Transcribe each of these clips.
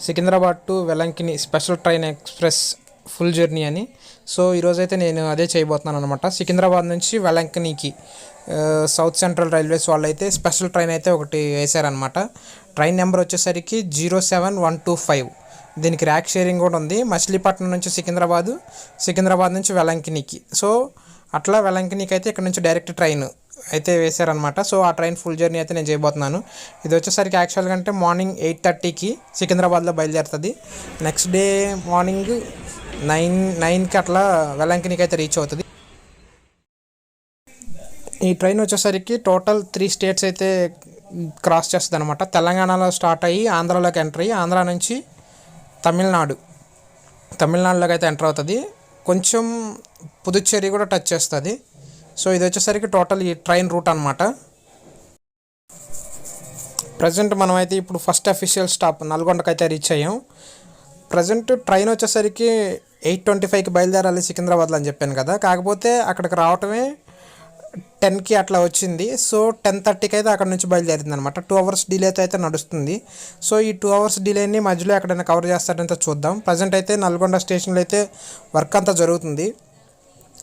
Secunderabad to Velankanni special train express full journey అని. So ఈరోజైతే నేను అదే చేయబోతున్నాను అనమాట. సికింద్రాబాద్ నుంచి వెలంకినికి సౌత్ సెంట్రల్ రైల్వేస్ వాళ్ళు అయితే స్పెషల్ ట్రైన్ అయితే ఒకటి వేశారనమాట. ట్రైన్ నెంబర్ వచ్చేసరికి 07125. దీనికి ర్యాక్ షేరింగ్ కూడా ఉంది. మచిలీపట్నం నుంచి సికింద్రాబాద్ నుంచి వెలంకినికి. సో అట్లా వెలంకినికి అయితే ఇక్కడ నుంచి డైరెక్ట్ ట్రైన్ అయితే వేశారనమాట. సో ఆ ట్రైన్ ఫుల్ జర్నీ అయితే నేను చేయబోతున్నాను. ఇది వచ్చేసరికి యాక్చువల్గా అంటే మార్నింగ్ 8:30కి సికింద్రాబాద్లో బయలుదేరుతుంది. నెక్స్ట్ డే మార్నింగ్ 9కి అట్లా వెలంకినికి అయితే రీచ్ అవుతుంది. ఈ ట్రైన్ వచ్చేసరికి టోటల్ 3 స్టేట్స్ అయితే క్రాస్ చేస్తుంది అనమాట. తెలంగాణలో స్టార్ట్ అయ్యి ఆంధ్రాలోకి ఎంటర్ అయ్యి ఆంధ్రా నుంచి తమిళనాడులోకి అయితే ఎంటర్ అవుతుంది. కొంచెం పుదుచ్చేరి కూడా టచ్ చేస్తుంది. సో ఇది వచ్చేసరికి టోటల్ ఈ ట్రైన్ రూట్ అనమాట. ప్రజెంట్ మనమైతే ఇప్పుడు ఫస్ట్ అఫీషియల్ స్టాప్ నల్గొండకి అయితే రీచ్ అయ్యాం. ప్రజెంట్ ట్రైన్ వచ్చేసరికి 8:25కి బయలుదేరాలి సికింద్రాబాద్లో అని చెప్పాను కదా. కాకపోతే అక్కడికి రావటమే 10కి అట్లా వచ్చింది. సో 10:30కి అయితే అక్కడ నుంచి బయలుదేరింది అనమాట. 2 అవర్స్ డిలేతో అయితే నడుస్తుంది. సో ఈ 2 అవర్స్ డిలేని మధ్యలో ఎక్కడైనా కవర్ చేస్తాడంటే చూద్దాం. ప్రజెంట్ అయితే నల్గొండ స్టేషన్లో అయితే వర్క్ అంతా జరుగుతుంది.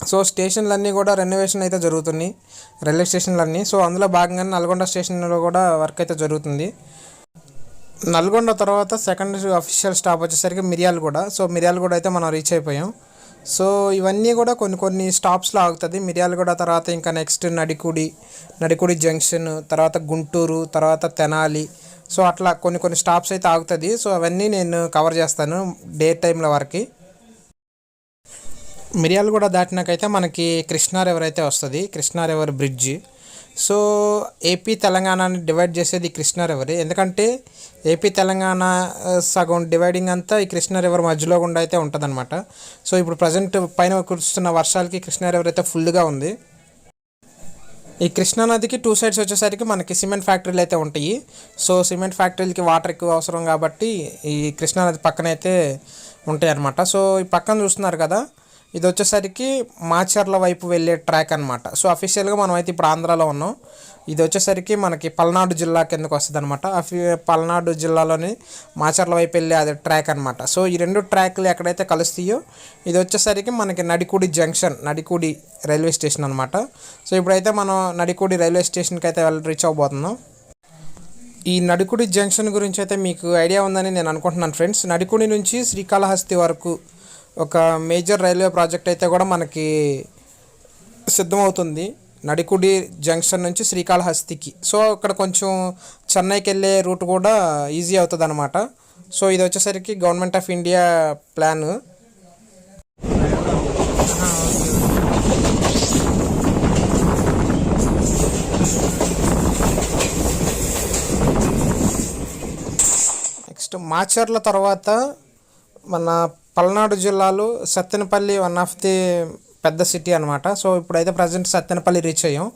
సో స్టేషన్లన్నీ కూడా రెనోవేషన్ అయితే జరుగుతున్నాయి, రైల్వే స్టేషన్లన్నీ. సో అందులో భాగంగానే నల్గొండ స్టేషన్లో కూడా వర్క్ అయితే జరుగుతుంది. నల్గొండ తర్వాత సెకండ్ అఫీషియల్ స్టాప్ వచ్చేసరికి మిర్యాలగూడ. సో మిర్యాలగూడ అయితే మనం రీచ్ అయిపోయాం. సో ఇవన్నీ కూడా కొన్ని స్టాప్స్లో ఆగుతుంది. మిర్యాలగూడ తర్వాత ఇంకా నెక్స్ట్ నడికుడి జంక్షన్, తర్వాత గుంటూరు, తర్వాత తెనాలి. సో అట్లా కొన్ని స్టాప్స్ అయితే ఆగుతుంది. సో అవన్నీ నేను కవర్ చేస్తాను డే టైంలో వరకు. మిర్యాలగూడ దాటినాకైతే మనకి కృష్ణా రివర్ అయితే వస్తుంది, Krishna river bridge. So AP తెలంగాణని డివైడ్ చేసేది కృష్ణా రివర్. ఎందుకంటే ఏపీ తెలంగాణ సగం డివైడింగ్ అంతా ఈ కృష్ణా రివర్ మధ్యలో గుండా అయితే ఉంటుందన్నమాట. సో ఇప్పుడు ప్రజెంట్ పైన కురుస్తున్న వర్షాలకి కృష్ణా రివర్ అయితే ఫుల్గా ఉంది. ఈ కృష్ణా నదికి 2 సైడ్స్ వచ్చేసరికి మనకి సిమెంట్ ఫ్యాక్టరీలు అయితే ఉంటాయి. సో సిమెంట్ ఫ్యాక్టరీలకి వాటర్ ఎక్కువ అవసరం కాబట్టి ఈ కృష్ణా నది పక్కన అయితే ఉంటాయి అన్నమాట. సో ఈ పక్కన చూస్తున్నారు కదా, ఇది వచ్చేసరికి మాచర్ల వైపు వెళ్ళే ట్రాక్ అనమాట. సో అఫీషియల్గా మనం అయితే ఇప్పుడు ఆంధ్రాలో ఉన్నాం. ఇది వచ్చేసరికి మనకి పల్నాడు జిల్లా కిందకు వస్తుంది అనమాట. పల్నాడు జిల్లాలోని మాచర్ల వైపు వెళ్ళే అది ట్రాక్ అనమాట. సో ఈ 2 ట్రాక్లు ఎక్కడైతే కలుస్తాయో ఇది వచ్చేసరికి మనకి నడికుడి రైల్వే స్టేషన్ అనమాట. సో ఇప్పుడైతే మనం నడికుడి రైల్వే స్టేషన్కి అయితే రీచ్ అవ్వబోతున్నాం. ఈ నడికుడి జంక్షన్ గురించి అయితే మీకు ఐడియా ఉందని నేను అనుకుంటున్నాను ఫ్రెండ్స్. నడికుడి నుంచి శ్రీకాళహస్తి వరకు ఒక మేజర్ రైల్వే ప్రాజెక్ట్ అయితే కూడా మనకి సిద్ధమవుతుంది నడికుడి జంక్షన్ నుంచి శ్రీకాళహస్తికి. సో ఇక్కడ కొంచెం చెన్నైకి వెళ్ళే రూట్ కూడా ఈజీ అవుతుంది అనమాట. సో ఇది వచ్చేసరికి government of India plan. Next Macherla తర్వాత మన పల్నాడు జిల్లాలో సత్తెనపల్లి వన్ ఆఫ్ ది పెద్ద సిటీ అనమాట. సో ఇప్పుడైతే ప్రజెంట్ సత్తెనపల్లి రీచ్ అయ్యాం.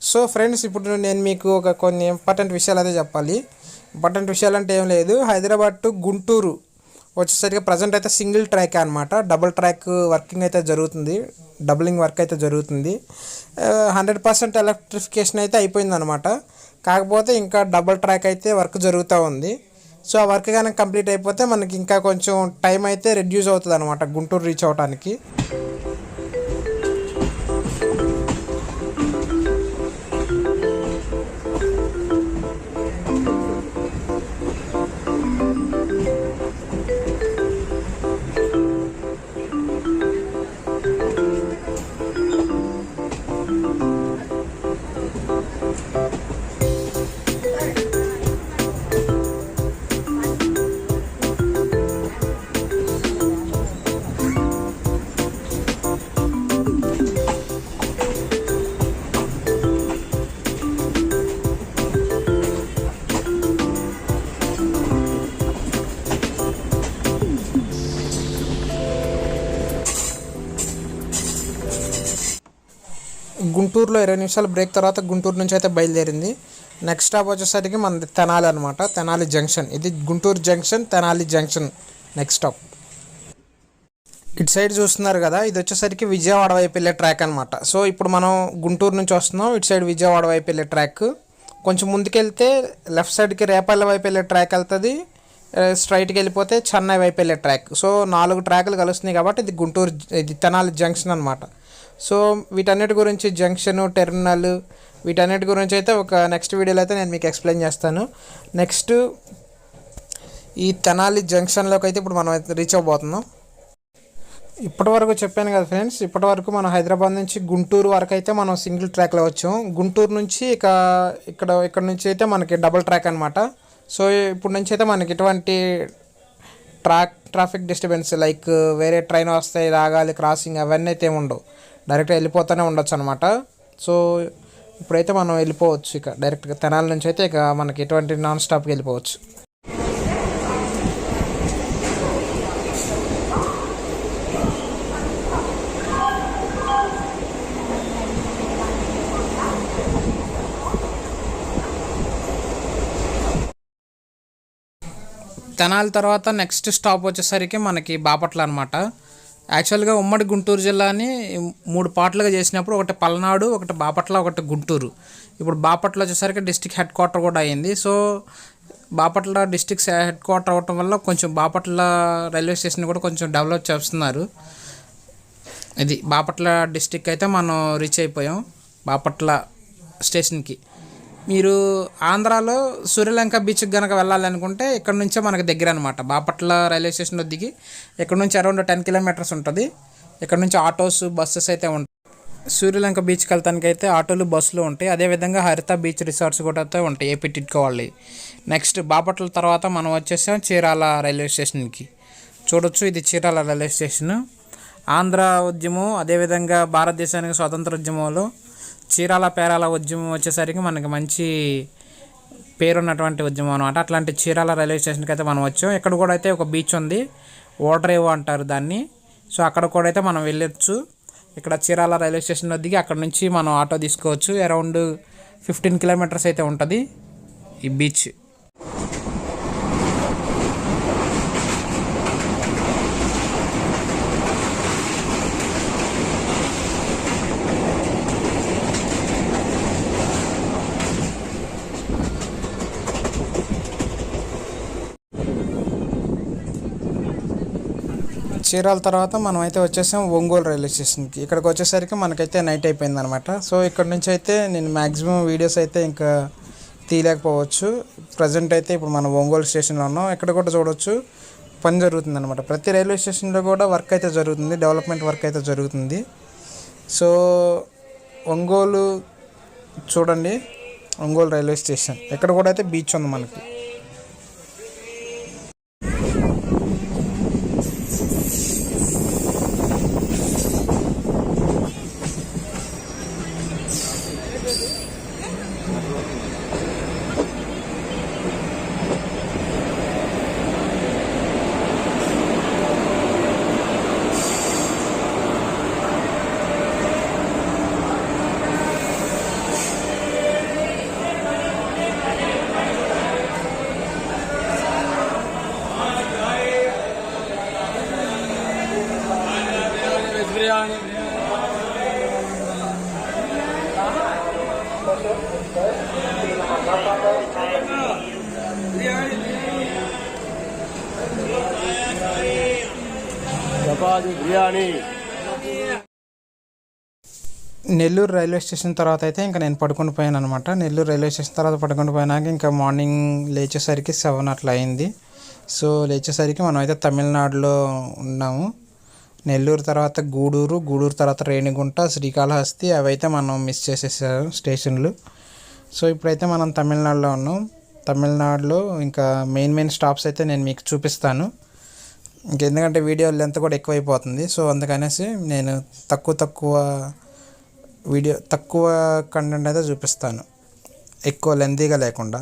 సో ఫ్రెండ్స్ ఇప్పుడు నేను మీకు కొన్ని ఇంపార్టెంట్ విషయాలు అయితే చెప్పాలి. ఇంపార్టెంట్ విషయాలు అంటే ఏం లేదు. హైదరాబాద్ టు గుంటూరు వచ్చేసరికి ప్రజెంట్ అయితే సింగిల్ ట్రాక్ అనమాట. డబుల్ ట్రాక్ వర్కింగ్ అయితే జరుగుతుంది, డబులింగ్ వర్క్ అయితే జరుగుతుంది. 100% ఎలక్ట్రిఫికేషన్ అయితే అయిపోయింది అనమాట. కాకపోతే ఇంకా డబుల్ ట్రాక్ అయితే వర్క్ జరుగుతూ ఉంది. సో ఆ వర్క్ కనుక కంప్లీట్ అయిపోతే మనకి ఇంకా కొంచెం టైం అయితే రెడ్యూస్ అవుతుంది అనమాట గుంటూరు రీచ్ అవ్వడానికి. గుంటూరులో 20 నిమిషాలు బ్రేక్ తర్వాత గుంటూరు నుంచి అయితే బయలుదేరింది. నెక్స్ట్ స్టాప్ వచ్చేసరికి మనది తెనాలి అనమాట. తెనాలి జంక్షన్. ఇది Guntur junction, Tenali junction next stop. ఇటు సైడ్ చూస్తున్నారు కదా, ఇది వచ్చేసరికి విజయవాడ వైపు వెళ్ళే ట్రాక్ అనమాట. సో ఇప్పుడు మనం గుంటూరు నుంచి వస్తున్నాం. ఇటు సైడ్ విజయవాడ వైపు వెళ్ళే ట్రాక్. కొంచెం ముందుకెళ్తే లెఫ్ట్ సైడ్కి రేపల్లె వైపు వెళ్ళే ట్రాక్ వెళ్తుంది. స్ట్రైట్కి వెళ్ళిపోతే చెన్నై వైపు వెళ్ళే ట్రాక్. సో 4 ట్రాకులు కలుస్తున్నాయి కాబట్టి ఇది గుంటూరు, ఇది తెనాలి జంక్షన్ అనమాట. సో వీటన్నిటి గురించి, జంక్షన్, టెర్మినల్, వీటన్నిటి గురించి అయితే ఒక నెక్స్ట్ వీడియోలో అయితే నేను మీకు ఎక్స్ప్లెయిన్ చేస్తాను. నెక్స్ట్ ఈ తెనాలి జంక్షన్లోకి అయితే ఇప్పుడు మనం రీచ్ అవ్వబోతున్నాం. ఇప్పటివరకు చెప్పాను కదా ఫ్రెండ్స్, ఇప్పటివరకు మనం హైదరాబాద్ నుంచి గుంటూరు వరకు అయితే మనం సింగిల్ ట్రాక్లో వచ్చాం. గుంటూరు నుంచి ఇక్కడ నుంచి అయితే మనకి డబుల్ ట్రాక్ అనమాట. సో ఇప్పుడు నుంచి అయితే మనకి ఎటువంటి ట్రాఫిక్ డిస్టర్బెన్స్ లైక్ వేరే ట్రైన్ వస్తాయి, రాగాలి, క్రాసింగ్ అవన్నీ అయితే ఉండవు. డైరెక్ట్గా వెళ్ళిపోతూనే ఉండొచ్చు అనమాట. సో ఇప్పుడైతే మనం వెళ్ళిపోవచ్చు ఇక డైరెక్ట్గా తెనాలి నుంచి అయితే ఇక మనకి ఎటువంటి నాన్ స్టాప్కి వెళ్ళిపోవచ్చు. తెనాలి తర్వాత నెక్స్ట్ స్టాప్ వచ్చేసరికి మనకి బాపట్ల అనమాట. యాక్చువల్గా ఉమ్మడి గుంటూరు జిల్లాని 3 పార్ట్లుగా చేసినప్పుడు ఒకటి పల్నాడు, ఒకటి బాపట్ల, ఒకటి గుంటూరు. ఇప్పుడు బాపట్ల వచ్చేసరికి డిస్టిక్ హెడ్ క్వార్టర్ కూడా అయింది. So Bapatla district head quarter అవ్వటం వల్ల కొంచెం బాపట్ల రైల్వే స్టేషన్ కూడా కొంచెం డెవలప్ చేస్తున్నారు. ఇది బాపట్ల డిస్టిక్ అయితే మనం రీచ్ అయిపోయాం బాపట్ల స్టేషన్కి. మీరు ఆంధ్రాలో సూర్యలంక బీచ్కి కనుక వెళ్ళాలనుకుంటే ఇక్కడ నుంచే మనకు దగ్గర అనమాట. బాపట్ల రైల్వే స్టేషన్లో దిగి ఇక్కడ నుంచి అరౌండ్ 10 కిలోమీటర్స్ ఉంటుంది. ఇక్కడ నుంచి ఆటోస్, బస్సెస్ అయితే ఉంటాయి. సూర్యలంక బీచ్కి వెళ్తానికి అయితే ఆటోలు, బస్సులు ఉంటాయి. అదేవిధంగా హరిత బీచ్ రిసార్ట్స్ కూడా అయితే ఉంటాయి ఏపీ టిడ్కో వాళ్ళు. నెక్స్ట్ బాపట్ల తర్వాత మనం వచ్చేసాం చీరాల రైల్వే స్టేషన్కి. చూడొచ్చు, ఇది చీరాల రైల్వే స్టేషన్. ఆంధ్ర ఉద్యమం, అదేవిధంగా భారతదేశానికి స్వాతంత్ర ఉద్యమంలో చీరాల పేరాల ఉద్యమం వచ్చేసరికి మనకి మంచి పేరున్నటువంటి ఉద్యమం అనమాట. అట్లాంటి చీరాల రైల్వే స్టేషన్కి అయితే మనం వచ్చాం. ఇక్కడ కూడా అయితే ఒక బీచ్ ఉంది, ఓడరేవు అంటారు దాన్ని. సో అక్కడ కూడా అయితే మనం వెళ్ళొచ్చు. ఇక్కడ చీరాల రైల్వే స్టేషన్లో దిగి అక్కడ నుంచి మనం ఆటో తీసుకోవచ్చు. అరౌండ్ 15 కిలోమీటర్స్ అయితే ఉంటుంది ఈ బీచ్. చీరాల తర్వాత మనం అయితే వచ్చేసాం ఒంగోలు రైల్వే స్టేషన్కి. ఇక్కడికి వచ్చేసరికి మనకైతే నైట్ అయిపోయింది అనమాట. సో ఇక్కడ నుంచి అయితే నేను మ్యాక్సిమం వీడియోస్ అయితే ఇంకా తీయలేకపోవచ్చు. ప్రజెంట్ అయితే ఇప్పుడు మనం ఒంగోలు స్టేషన్లో ఉన్నాం. ఇక్కడ కూడా చూడవచ్చు పని జరుగుతుంది అనమాట. ప్రతి రైల్వే స్టేషన్లో కూడా వర్క్ అయితే జరుగుతుంది, డెవలప్మెంట్ వర్క్ అయితే జరుగుతుంది. సో ఒంగోలు చూడండి, ఒంగోలు రైల్వే స్టేషన్. ఇక్కడ కూడా అయితే బీచ్ ఉంది మనకి. నెల్లూరు రైల్వే స్టేషన్ తర్వాత అయితే ఇంకా నేను పడుకొని పోయాను అనమాట. నెల్లూరు రైల్వే స్టేషన్ తర్వాత పడుకొని పోయినాక ఇంకా మార్నింగ్ లేచేసరికి 7 అట్లా అయింది. సో లేచేసరికి మనం అయితే తమిళనాడులో ఉన్నాము. నెల్లూరు తర్వాత గూడూరు, గూడూరు తర్వాత రేణిగుంట, శ్రీకాళహస్తి, అవి అయితే మనం మిస్ చేసేసారు స్టేషన్లు. సో ఇప్పుడైతే మనం తమిళనాడులో ఉన్నాం. తమిళనాడులో ఇంకా మెయిన్ స్టాప్స్ అయితే నేను మీకు చూపిస్తాను. ఎందుకంటే వీడియో లెంత్ కూడా ఎక్కువైపోతుంది. సో అందుకనేసి నేను తక్కువ కంటెంట్ అయితే చూపిస్తాను, ఎక్కువ లెంతీగా లేకుండా.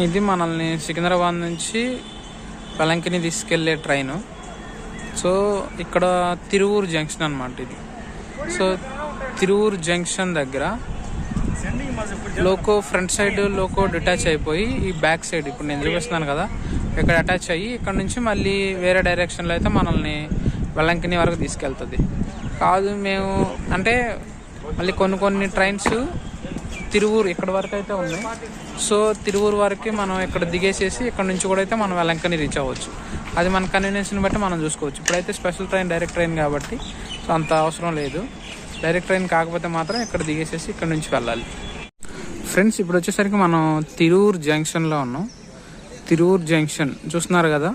ఇది మనల్ని సికింద్రాబాద్ నుంచి పలంకిని తీసుకెళ్లే ట్రైను. సో ఇక్కడ తిరువూరు జంక్షన్ అనమాట ఇది. సో తిరువూరు జంక్షన్ దగ్గర loco front side loco detach అయిపోయి ఈ బ్యాక్ సైడ్ ఇప్పుడు నేను చూపిస్తున్నాను కదా ఇక్కడ అటాచ్ అయ్యి ఇక్కడ నుంచి మళ్ళీ వేరే డైరెక్షన్లో అయితే మనల్ని వెల్లంకిని వరకు తీసుకెళ్తుంది. కాదు మేము అంటే మళ్ళీ కొన్ని ట్రైన్స్ తిరువూరు ఇక్కడ వరకు అయితే ఉన్నాయి. సో తిరువూరు వరకు మనం ఇక్కడ దిగేసేసి ఇక్కడ నుంచి కూడా అయితే మనం వెల్లంకని రీచ్ అవ్వచ్చు. అది మన కన్వీనియన్స్ని బట్టి మనం చూసుకోవచ్చు. ఇప్పుడైతే స్పెషల్ ట్రైన్ డైరెక్ట్ ట్రైన్ కాబట్టి సో అంత అవసరం లేదు. డైరెక్ట్ ట్రైన్ కాకపోతే మాత్రం ఇక్కడ దిగేసేసి ఇక్కడ నుంచి వెళ్ళాలి. ఫ్రెండ్స్ ఇప్పుడు వచ్చేసరికి మనం తిరువూరు జంక్షన్లో ఉన్నాం. తిరువూరు జంక్షన్ చూస్తున్నారు కదా,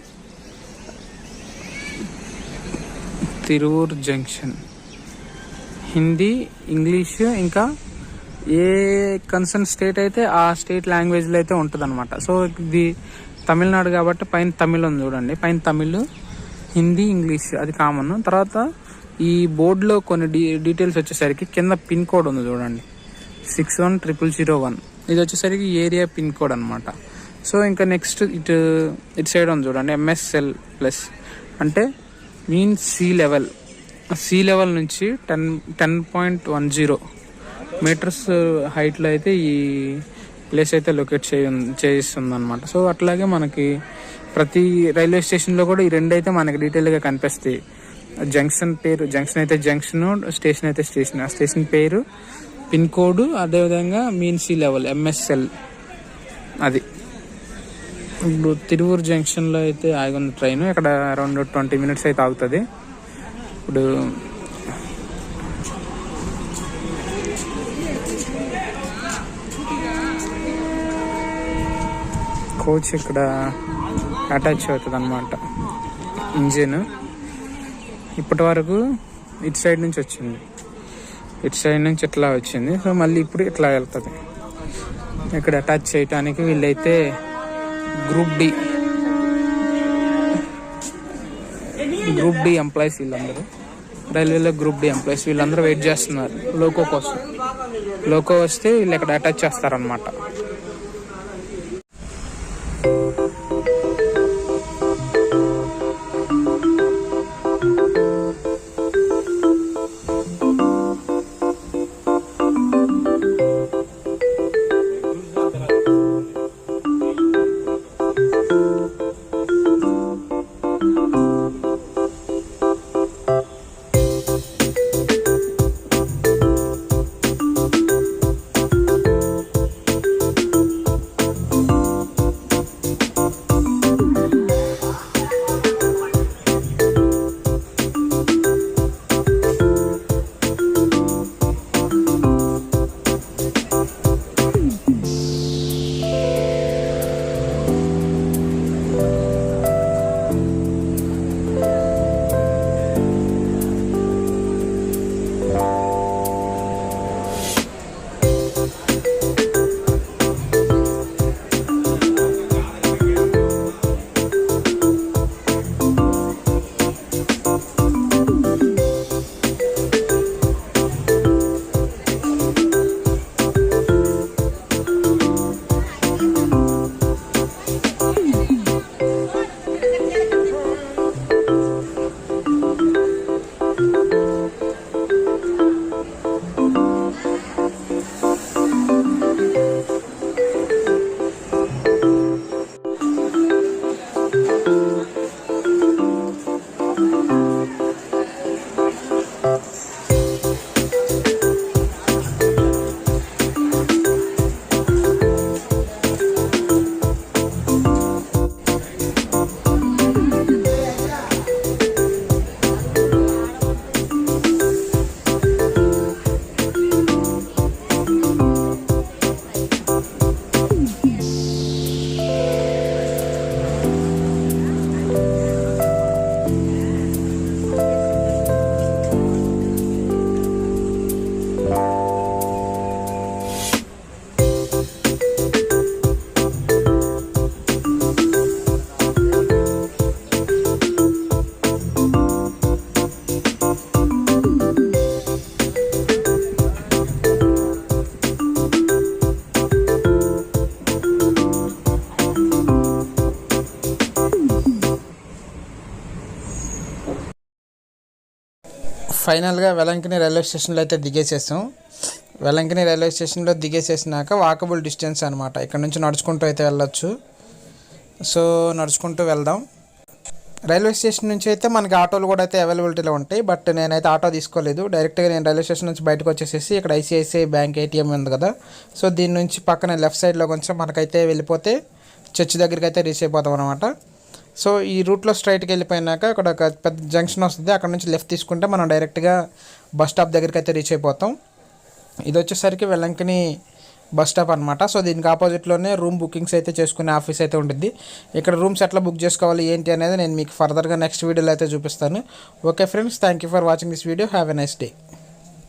తిరువూరు జంక్షన్ హిందీ, ఇంగ్లీష్ ఇంకా ఏ కన్సర్న్ స్టేట్ అయితే ఆ స్టేట్ లాంగ్వేజ్లో అయితే ఉంటుంది అనమాట. సో ఇది తమిళనాడు కాబట్టి పైన తమిళ్ ఉంది చూడండి, పైన తమిళ్, హిందీ, ఇంగ్లీష్ అది కామన్. తర్వాత ఈ బోర్డులో కొన్ని డీటెయిల్స్ వచ్చేసరికి కింద పిన్ కోడ్ ఉంది చూడండి 610001. ఇది వచ్చేసరికి ఏరియా పిన్ కోడ్ అనమాట. సో ఇంకా నెక్స్ట్ ఇటు సైడ్ ఉంది చూడండి MSL ప్లస్ అంటే మీన్ సీ లెవెల్ నుంచి 10.10 మీటర్స్ హైట్లో అయితే ఈ ప్లేస్ అయితే లొకేట్ చేయిస్తుంది అనమాట. సో అట్లాగే మనకి ప్రతి రైల్వే స్టేషన్లో కూడా ఈ రెండు అయితే మనకి డీటెయిల్గా కనిపిస్తాయి. జంక్షన్ పేరు, జంక్షన్ అయితే జంక్షన్, స్టేషన్ అయితే స్టేషన్, ఆ స్టేషన్ పేరు, పిన్ కోడ్, అదేవిధంగా మీన్ సీ లెవెల్ MSL అది. ఇప్పుడు తిరువూరు జంక్షన్లో అయితే ఆగి ఉంది ట్రైన్. ఇక్కడ అరౌండ్ 20 minutes అయితే ఆగుతుంది. ఇప్పుడు కోచ్ ఇక్కడ అటాచ్ అవుతుంది అనమాట ఇంజిన్. ఇప్పటి వరకు ఇటు సైడ్ నుంచి వచ్చింది, ఇటు సైడ్ నుంచి ఇట్లా వచ్చింది. సో మళ్ళీ ఇప్పుడు ఇట్లా వెళ్తుంది. ఇక్కడ అటాచ్ చేయడానికి వీళ్ళైతే గ్రూప్ డి ఎంప్లాయీస్ వీళ్ళందరూ, రైల్వేలో గ్రూప్ డి ఎంప్లాయీస్ వీళ్ళందరూ వెయిట్ చేస్తున్నారు లోకో కోసం. లోకో వస్తే వీళ్ళు ఇక్కడ అటాచ్ చేస్తారనమాట. ఫైనల్గా వెలంకిని రైల్వే స్టేషన్లో అయితే దిగేసేసాం. వెలంకిని రైల్వే స్టేషన్లో దిగేసేసినాక వాకబుల్ డిస్టెన్స్ అనమాట, ఇక్కడ నుంచి నడుచుకుంటూ అయితే వెళ్ళొచ్చు. సో నడుచుకుంటూ వెళ్దాం. రైల్వే స్టేషన్ నుంచి అయితే మనకి ఆటోలు కూడా అయితే అవైలబిలిటీలో ఉంటాయి. బట్ నేనైతే ఆటో తీసుకోలేదు, డైరెక్ట్గా నేను రైల్వే స్టేషన్ నుంచి బయటకు వచ్చేసేసి ఇక్కడ ఐసిఐసిఐ బ్యాంక్ ఏటీఎం ఉంది కదా, సో దీని నుంచి పక్కన లెఫ్ట్ సైడ్లో కొంచెం మనకైతే వెళ్ళిపోతే చర్చ్ దగ్గరికి అయితే రీచ్ అయిపోతాం అనమాట. సో ఈ రూట్లో స్ట్రైట్కి వెళ్ళిపోయినాక ఇక్కడ ఒక పెద్ద జంక్షన్ వస్తుంది, అక్కడ నుంచి లెఫ్ట్ తీసుకుంటే మనం డైరెక్ట్గా బస్ స్టాప్ దగ్గరికి అయితే రీచ్ అయిపోతాం. ఇది వచ్చేసరికి వెల్లంకిని బస్ స్టాప్ అనమాట. సో దీనికి ఆపోజిట్లోనే రూమ్ బుకింగ్స్ అయితే చేసుకునే ఆఫీస్ అయితే ఉంటుంది. ఇక్కడ రూమ్స్ ఎట్లా బుక్ చేసుకోవాలి ఏంటి అనేది నేను మీకు ఫర్దర్గా నెక్స్ట్ వీడియోలో అయితే చూపిస్తాను. Okay friends, thank you for watching this video. Have a nice day.